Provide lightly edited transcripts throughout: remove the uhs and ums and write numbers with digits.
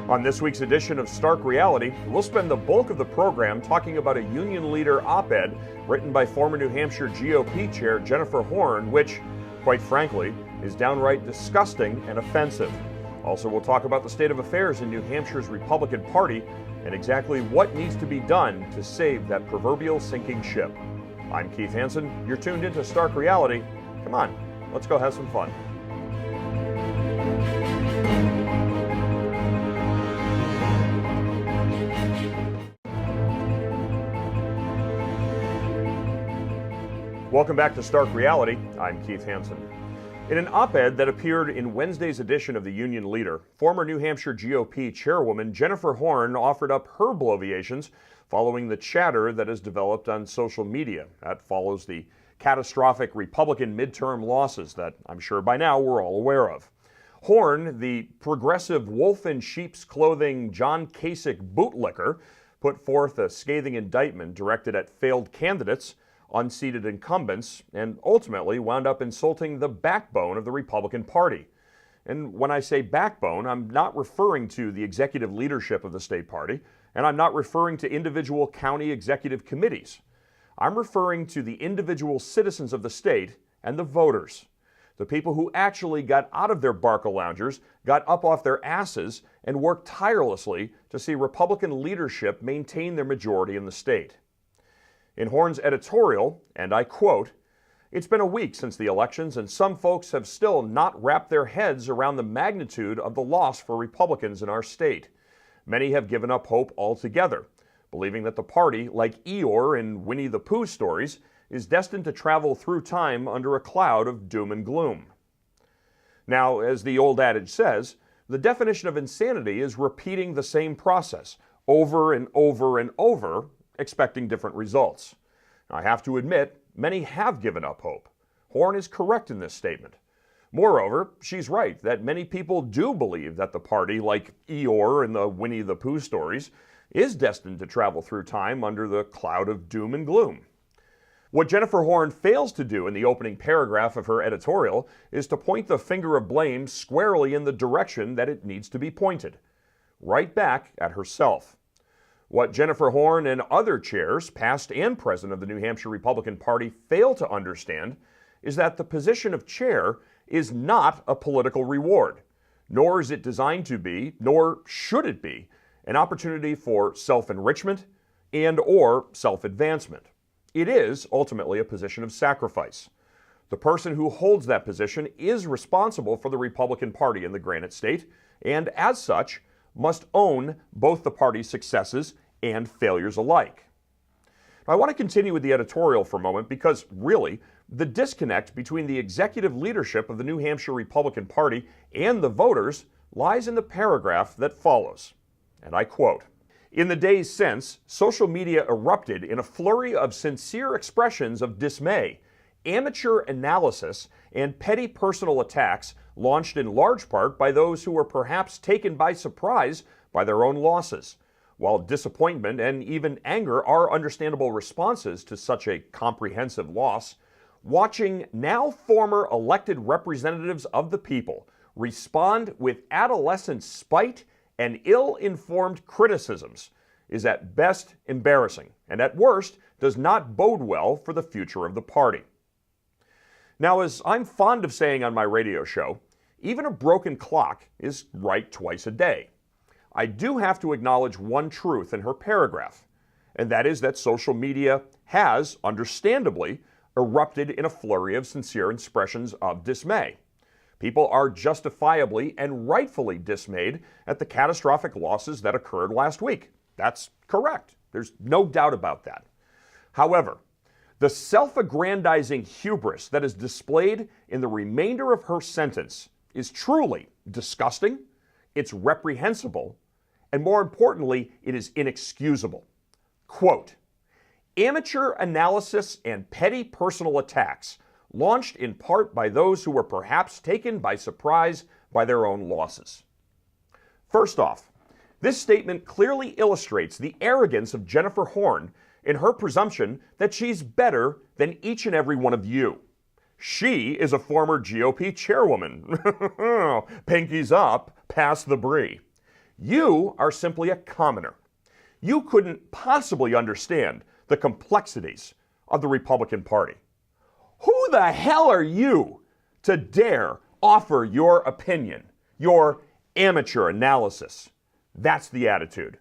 On this week's edition of Stark Reality, we'll spend the bulk of the program talking about a union leader op-ed written by former New Hampshire GOP chair Jennifer Horn, which, quite frankly, is downright disgusting and offensive. Also, we'll talk about the state of affairs in New Hampshire's Republican Party and exactly what needs to be done to save that proverbial sinking ship. I'm Keith Hanson. You're tuned into Stark Reality. Come on, let's go have some fun. Welcome back to Stark Reality. I'm Keith Hanson. In an op-ed that appeared in Wednesday's edition of the Union Leader, former New Hampshire GOP chairwoman Jennifer Horn offered up her bloviations following the chatter that has developed on social media. That follows the catastrophic Republican midterm losses that I'm sure by now we're all aware of. Horn, the progressive wolf in sheep's clothing John Kasich bootlicker, put forth a scathing indictment directed at failed candidates, unseated incumbents, and ultimately wound up insulting the backbone of the Republican Party. And when I say backbone, I'm not referring to the executive leadership of the state party, and I'm not referring to individual county executive committees. I'm referring to the individual citizens of the state and the voters, the people who actually got out of their Barca loungers, got up off their asses, and worked tirelessly to see Republican leadership maintain their majority in the state. In Horn's editorial, and I quote, "It's been a week since the elections and some folks have still not wrapped their heads around the magnitude of the loss for Republicans in our state. Many have given up hope altogether, believing that the party, like Eeyore in Winnie the Pooh stories, is destined to travel through time under a cloud of doom and gloom." Now, as the old adage says, the definition of insanity is repeating the same process over and over and over, expecting different results. I have to admit, many have given up hope. Horn is correct in this statement. Moreover, she's right that many people do believe that the party, like Eeyore in the Winnie the Pooh stories, is destined to travel through time under the cloud of doom and gloom. What Jennifer Horn fails to do in the opening paragraph of her editorial is to point the finger of blame squarely in the direction that it needs to be pointed, right back at herself. What Jennifer Horn and other chairs, past and present of the New Hampshire Republican Party, fail to understand is that the position of chair is not a political reward, nor is it designed to be, nor should it be, an opportunity for self-enrichment and or self-advancement. It is ultimately a position of sacrifice. The person who holds that position is responsible for the Republican Party in the Granite State, and as such, must own both the party's successes and failures alike. Now, I want to continue with the editorial for a moment because, really, the disconnect between the executive leadership of the New Hampshire Republican Party and the voters lies in the paragraph that follows. And I quote, "In the days since, social media erupted in a flurry of sincere expressions of dismay, amateur analysis, and petty personal attacks launched in large part by those who were perhaps taken by surprise by their own losses. While disappointment and even anger are understandable responses to such a comprehensive loss, watching now former elected representatives of the people respond with adolescent spite and ill-informed criticisms is at best embarrassing, and at worst does not bode well for the future of the party." Now, as I'm fond of saying on my radio show, even a broken clock is right twice a day. I do have to acknowledge one truth in her paragraph, and that is that social media has, understandably, erupted in a flurry of sincere expressions of dismay. People are justifiably and rightfully dismayed at the catastrophic losses that occurred last week. That's correct. There's no doubt about that. However, the self-aggrandizing hubris that is displayed in the remainder of her sentence is truly disgusting, it's reprehensible, and more importantly, it is inexcusable. Quote, "Amateur analysis and petty personal attacks launched in part by those who were perhaps taken by surprise by their own losses." First off, this statement clearly illustrates the arrogance of Jennifer Horn in her presumption that she's better than each and every one of you. She is a former GOP chairwoman. Pinkies up, pass the brie. You are simply a commoner. You couldn't possibly understand the complexities of the Republican Party. Who the hell are you to dare offer your opinion, your amateur analysis? That's the attitude.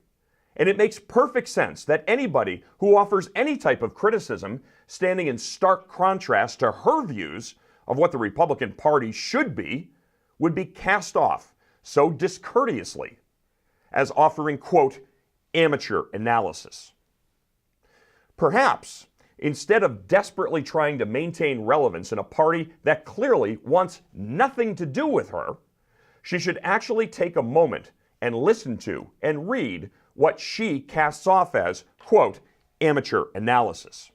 And it makes perfect sense that anybody who offers any type of criticism standing in stark contrast to her views of what the Republican Party should be would be cast off so discourteously as offering, quote, amateur analysis. Perhaps, instead of desperately trying to maintain relevance in a party that clearly wants nothing to do with her, she should actually take a moment and listen to and read what she casts off as, quote, amateur analysis.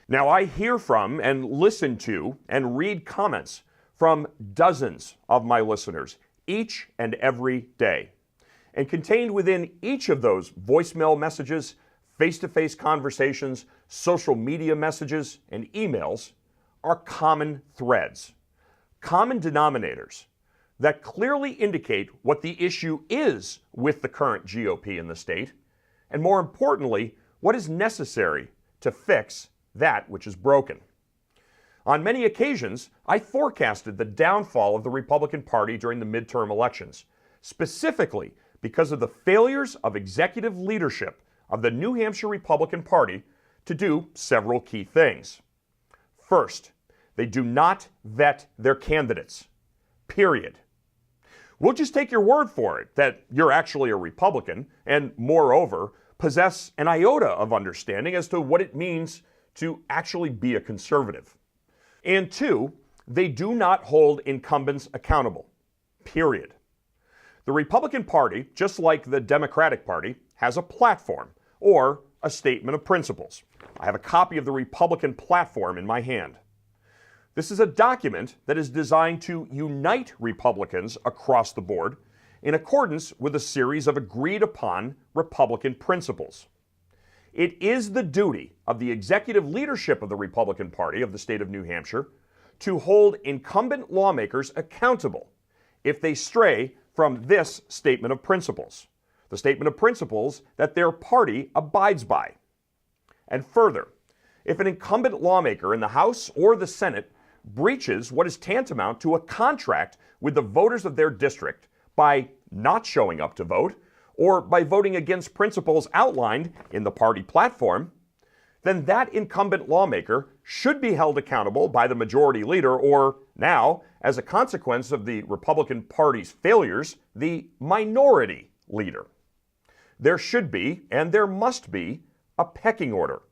Now, I hear from and listen to and read comments from dozens of my listeners each and every day. And contained within each of those voicemail messages, face-to-face conversations, social media messages, and emails are common threads, common denominators that clearly indicate what the issue is with the current GOP in the state, and more importantly, what is necessary to fix that which is broken. On many occasions, I forecasted the downfall of the Republican Party during the midterm elections, specifically because of the failures of executive leadership of the New Hampshire Republican Party to do several key things. First, they do not vet their candidates. Period. We'll just take your word for it that you're actually a Republican and, moreover, possess an iota of understanding as to what it means to actually be a conservative. And two, they do not hold incumbents accountable. Period. The Republican Party, just like the Democratic Party, has a platform or a statement of principles. I have a copy of the Republican platform in my hand. This is a document that is designed to unite Republicans across the board in accordance with a series of agreed upon Republican principles. It is the duty of the executive leadership of the Republican Party of the state of New Hampshire to hold incumbent lawmakers accountable if they stray from this statement of principles, the statement of principles that their party abides by. And further, if an incumbent lawmaker in the House or the Senate breaches what is tantamount to a contract with the voters of their district by not showing up to vote or by voting against principles outlined in the party platform, then that incumbent lawmaker should be held accountable by the majority leader or, now, as a consequence of the Republican Party's failures, the minority leader. There should be, and there must be, a pecking order,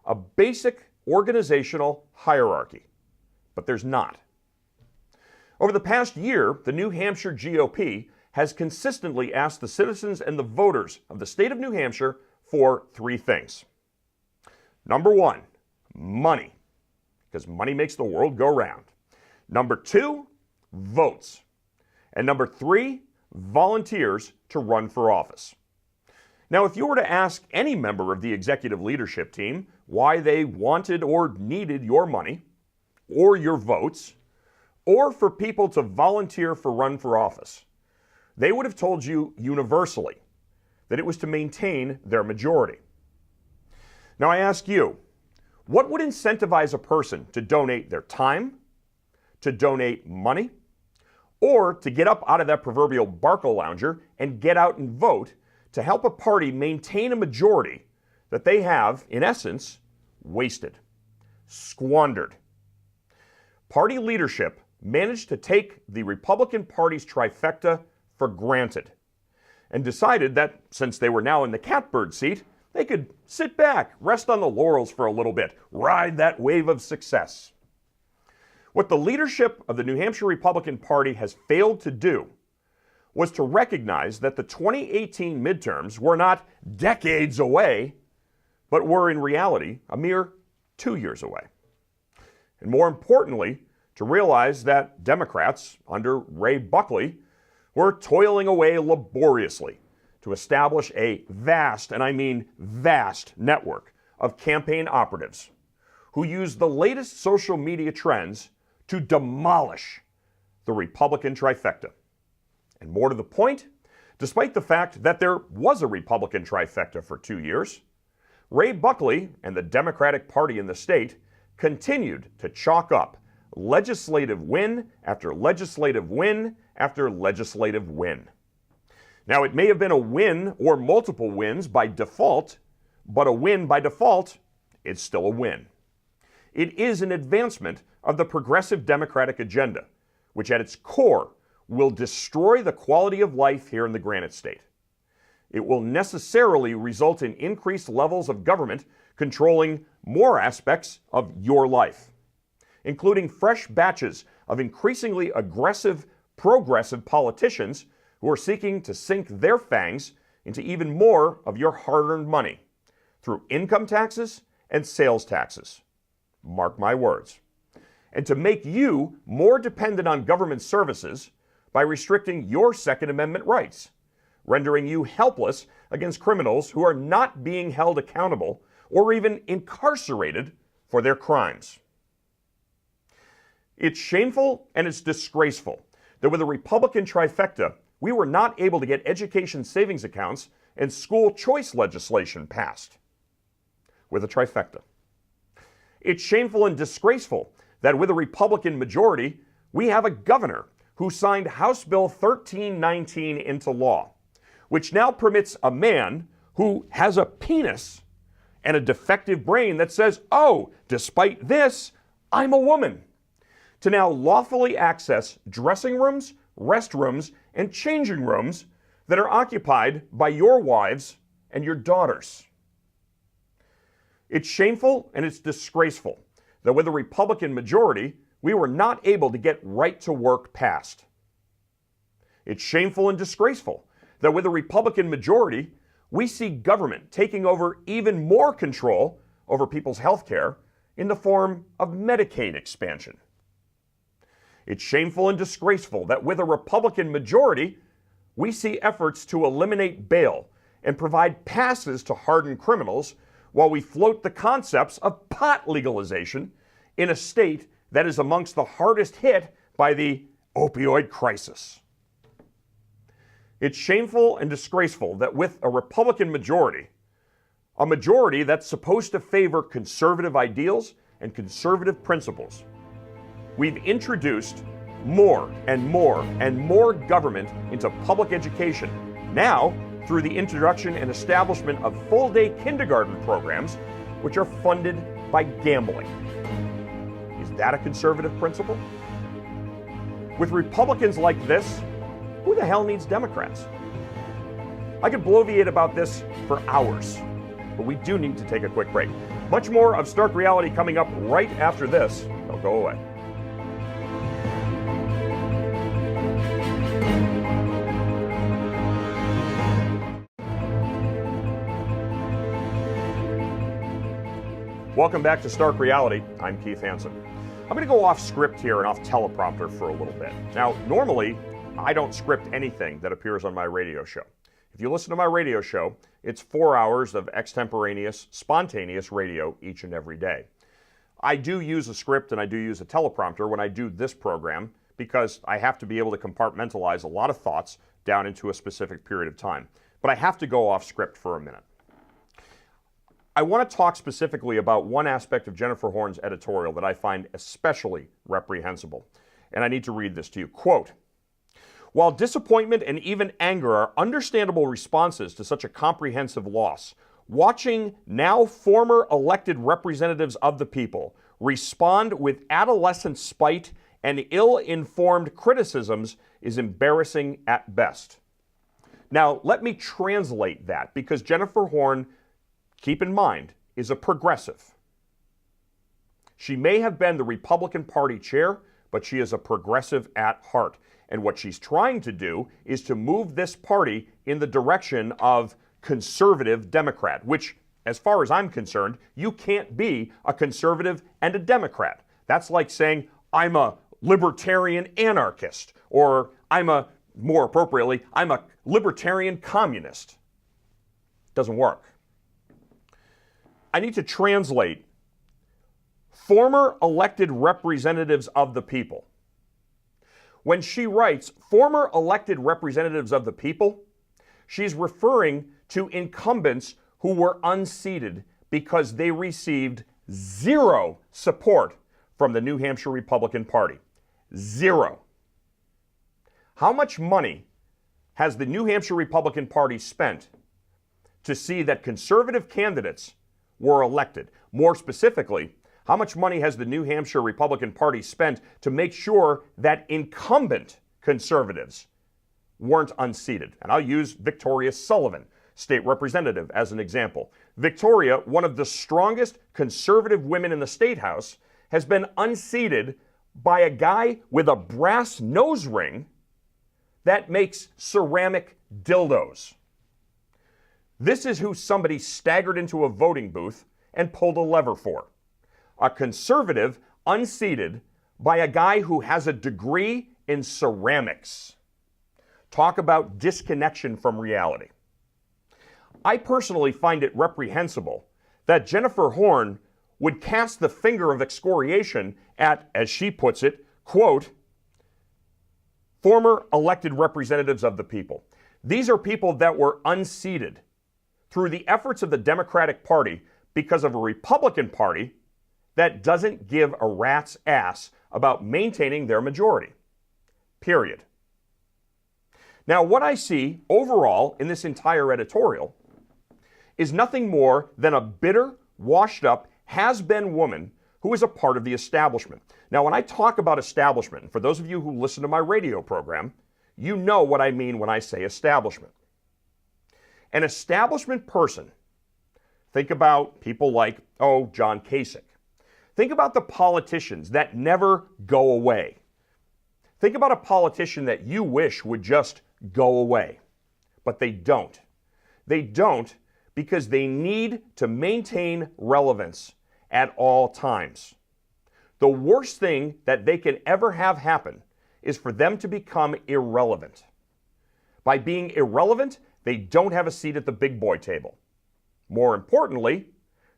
a basic organizational hierarchy. But there's not. Over the past year, the New Hampshire GOP has consistently asked the citizens and the voters of the state of New Hampshire for three things. Number one, money, because money makes the world go round. Number two, votes. And number three, volunteers to run for office. Now, if you were to ask any member of the executive leadership team why they wanted or needed your money, or your votes, or for people to volunteer for run for office, they would have told you universally that it was to maintain their majority. Now I ask you, what would incentivize a person to donate their time, to donate money, or to get up out of that proverbial Barkle lounger and get out and vote to help a party maintain a majority that they have, in essence, wasted, squandered? Party leadership managed to take the Republican Party's trifecta for granted and decided that since they were now in the catbird seat, they could sit back, rest on the laurels for a little bit, ride that wave of success. What the leadership of the New Hampshire Republican Party has failed to do was to recognize that the 2018 midterms were not decades away, but were in reality a mere 2 years away. And more importantly, to realize that Democrats under Ray Buckley were toiling away laboriously to establish a vast, and I mean vast, network of campaign operatives who used the latest social media trends to demolish the Republican trifecta. And more to the point, Despite the fact that there was a Republican trifecta for 2 years, Ray Buckley and the Democratic Party in the state continued to chalk up legislative win after legislative win after legislative win. Now, it may have been a win or multiple wins by default, but a win by default, it's still a win. It is an advancement of the progressive Democratic agenda, which at its core will destroy the quality of life here in the Granite State. It will necessarily result in increased levels of government controlling more aspects of your life, including fresh batches of increasingly aggressive, progressive politicians who are seeking to sink their fangs into even more of your hard-earned money through income taxes and sales taxes. Mark my words. And to make you more dependent on government services by restricting your Second Amendment rights, rendering you helpless against criminals who are not being held accountable or even incarcerated for their crimes. It's shameful and it's disgraceful that with a Republican trifecta, we were not able to get education savings accounts and school choice legislation passed. With a trifecta. It's shameful and disgraceful that with a Republican majority, we have a governor who signed House Bill 1319 into law, which now permits a man who has a penis and a defective brain that says, oh, despite this, I'm a woman, to now lawfully access dressing rooms, restrooms, and changing rooms that are occupied by your wives and your daughters. It's shameful and it's disgraceful that with a Republican majority, we were not able to get right to work passed. It's shameful and disgraceful that with a Republican majority, we see government taking over even more control over people's health care in the form of Medicaid expansion. It's shameful and disgraceful that with a Republican majority, we see efforts to eliminate bail and provide passes to hardened criminals while we float the concepts of pot legalization in a state that is amongst the hardest hit by the opioid crisis. It's shameful and disgraceful that with a Republican majority, a majority that's supposed to favor conservative ideals and conservative principles, we've introduced more and more and more government into public education, now through the introduction and establishment of full-day kindergarten programs, which are funded by gambling. Is that a conservative principle? With Republicans like this, who the hell needs Democrats? I could bloviate about this for hours, but we do need to take a quick break. Much more of Stark Reality coming up right after this. Don't go away. Welcome back to Stark Reality. I'm Keith Hanson. I'm going to go off script here and off teleprompter for a little bit. Now, normally, I don't script anything that appears on my radio show. If you listen to my radio show, it's 4 hours of extemporaneous, spontaneous radio each and every day. I do use a script and I do use a teleprompter when I do this program because I have to be able to compartmentalize a lot of thoughts down into a specific period of time. But I have to go off script for a minute. I want to talk specifically about one aspect of Jennifer Horn's editorial that I find especially reprehensible. And I need to read this to you. Quote, "While disappointment and even anger are understandable responses to such a comprehensive loss, watching now former elected representatives of the people respond with adolescent spite and ill-informed criticisms is embarrassing at best." Now, let me translate that because Jennifer Horn, keep in mind, is a progressive. She may have been the Republican Party chair, but she is a progressive at heart. And what she's trying to do is to move this party in the direction of conservative Democrat, which, as far as I'm concerned, you can't be a conservative and a Democrat. That's like saying, I'm a libertarian anarchist, or more appropriately, I'm a libertarian communist. Doesn't work. I need to translate former elected representatives of the people. When she writes former elected representatives of the people, She's referring to incumbents who were unseated because they received zero support from the New Hampshire Republican Party. Zero. How much money has the New Hampshire Republican Party spent to see that conservative candidates were elected? More specifically, how much money has the New Hampshire Republican Party spent to make sure that incumbent conservatives weren't unseated? And I'll use Victoria Sullivan, state representative, as an example. Victoria, one of the strongest conservative women in the state house, has been unseated by a guy with a brass nose ring that makes ceramic dildos. This is who somebody staggered into a voting booth and pulled a lever for. A conservative unseated by a guy who has a degree in ceramics. Talk about disconnection from reality. I personally find it reprehensible that Jennifer Horn would cast the finger of excoriation at, as she puts it, quote, former elected representatives of the people. These are people that were unseated through the efforts of the Democratic Party because of a Republican Party that doesn't give a rat's ass about maintaining their majority. Period. Now, what I see overall in this entire editorial is nothing more than a bitter, washed-up, has-been woman who is a part of the establishment. Now, when I talk about establishment, and for those of you who listen to my radio program, you know what I mean when I say establishment. An establishment person, think about people like, John Kasich. Think about the politicians that never go away. Think about a politician that you wish would just go away, but they don't. They don't because they need to maintain relevance at all times. The worst thing that they can ever have happen is for them to become irrelevant. By being irrelevant, they don't have a seat at the big boy table. More importantly,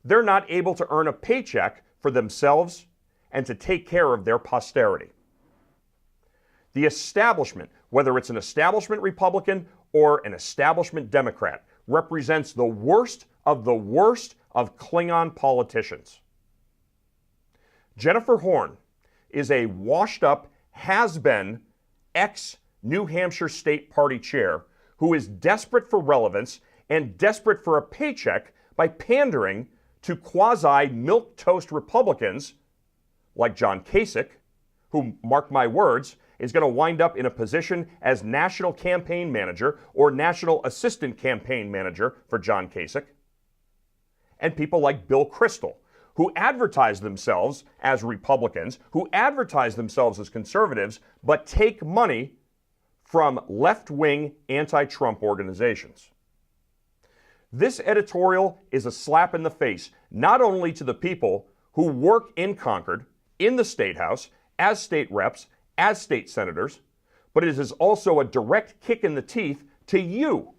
they're not able to earn a paycheck for themselves and to take care of their posterity. The establishment, whether it's an establishment Republican or an establishment Democrat, represents the worst of Klingon politicians. Jennifer Horn is a washed-up, has-been, ex-New Hampshire State Party chair who is desperate for relevance and desperate for a paycheck by pandering to quasi-milquetoast Republicans like John Kasich, who, mark my words, is going to wind up in a position as national campaign manager or national assistant campaign manager for John Kasich, and people like Bill Kristol, who advertise themselves as Republicans, who advertise themselves as conservatives, but take money from left-wing anti-Trump organizations. This editorial is a slap in the face, not only to the people who work in Concord, in the State House, as state reps, as state senators, but it is also a direct kick in the teeth to you,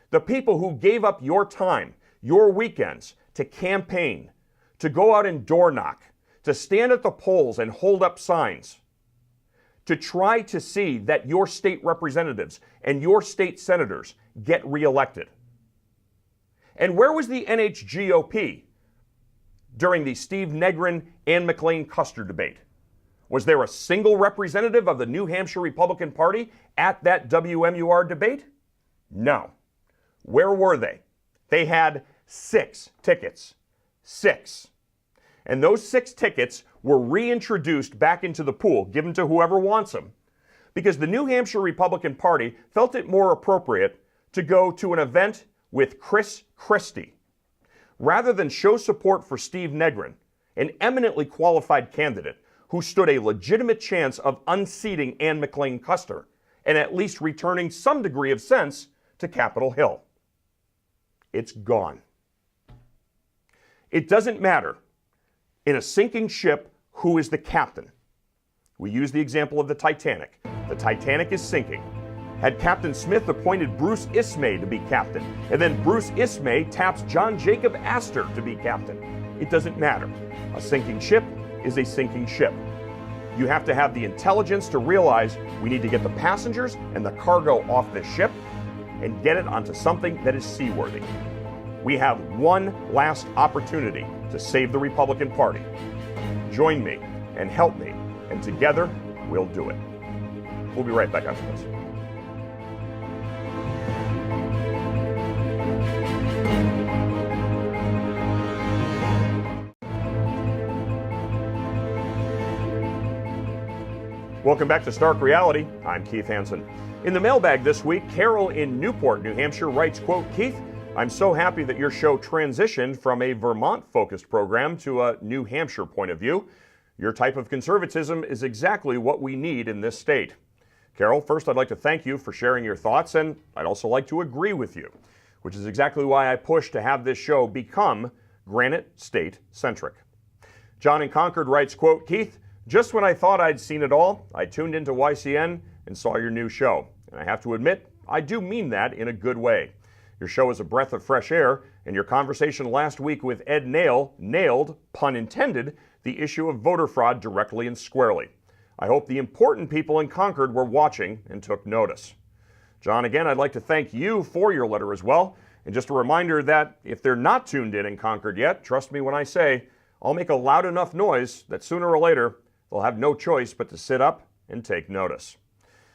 the people who gave up your time, your weekends, to campaign, to go out and door knock, to stand at the polls and hold up signs, to try to see that your state representatives and your state senators get reelected. And where was the NHGOP during the Steve Negrin and McLean Custer debate? Was there a single representative of the New Hampshire Republican Party at that WMUR debate? No. Where were they? They had 6 tickets. 6. And those 6 tickets were reintroduced back into the pool, given to whoever wants them, because the New Hampshire Republican Party felt it more appropriate to go to an event with Chris Christie, rather than show support for Steve Negrin, an eminently qualified candidate who stood a legitimate chance of unseating Ann McLean Custer and at least returning some degree of sense to Capitol Hill. It's gone. It doesn't matter in a sinking ship who is the captain. We use the example of the Titanic. The Titanic is sinking. Had Captain Smith appointed Bruce Ismay to be captain, and then Bruce Ismay taps John Jacob Astor to be captain, it doesn't matter. A sinking ship is a sinking ship. You have to have the intelligence to realize we need to get the passengers and the cargo off this ship, and get it onto something that is seaworthy. We have one last opportunity to save the Republican Party. Join me and help me, and together we'll do it. We'll be right back after this. Welcome back to Stark Reality. I'm Keith Hanson. In the mailbag this week, Carol in Newport, New Hampshire writes, quote, Keith, I'm so happy that your show transitioned from a Vermont-focused program to a New Hampshire point of view. Your type of conservatism is exactly what we need in this state. Carol, first I'd like to thank you for sharing your thoughts, and I'd also like to agree with you, which is exactly why I pushed to have this show become Granite State-centric. John in Concord writes, quote, Keith, just when I thought I'd seen it all, I tuned into YCN and saw your new show. And I have to admit, I do mean that in a good way. Your show is a breath of fresh air, and your conversation last week with Ed nailed, pun intended, the issue of voter fraud directly and squarely. I hope the important people in Concord were watching and took notice. John, again, I'd like to thank you for your letter as well. And just a reminder that if they're not tuned in Concord yet, trust me when I say, I'll make a loud enough noise that sooner or later, they'll have no choice but to sit up and take notice.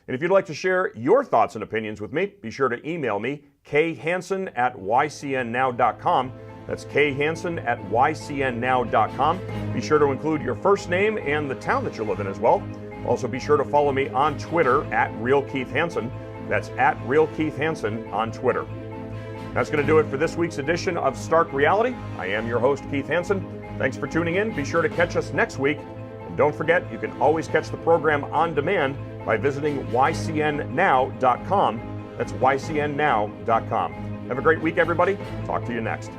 And if you'd like to share your thoughts and opinions with me, be sure to email me, khanson@ycnnow.com. That's khanson@ycnnow.com. Be sure to include your first name and the town that you live in as well. Also be sure to follow me on Twitter @RealKeithHanson. That's @RealKeithHanson on Twitter. That's going to do it for this week's edition of Stark Reality. I am your host, Keith Hanson. Thanks for tuning in. Be sure to catch us next week. Don't forget, you can always catch the program on demand by visiting ycnnow.com. That's ycnnow.com. Have a great week, everybody. Talk to you next.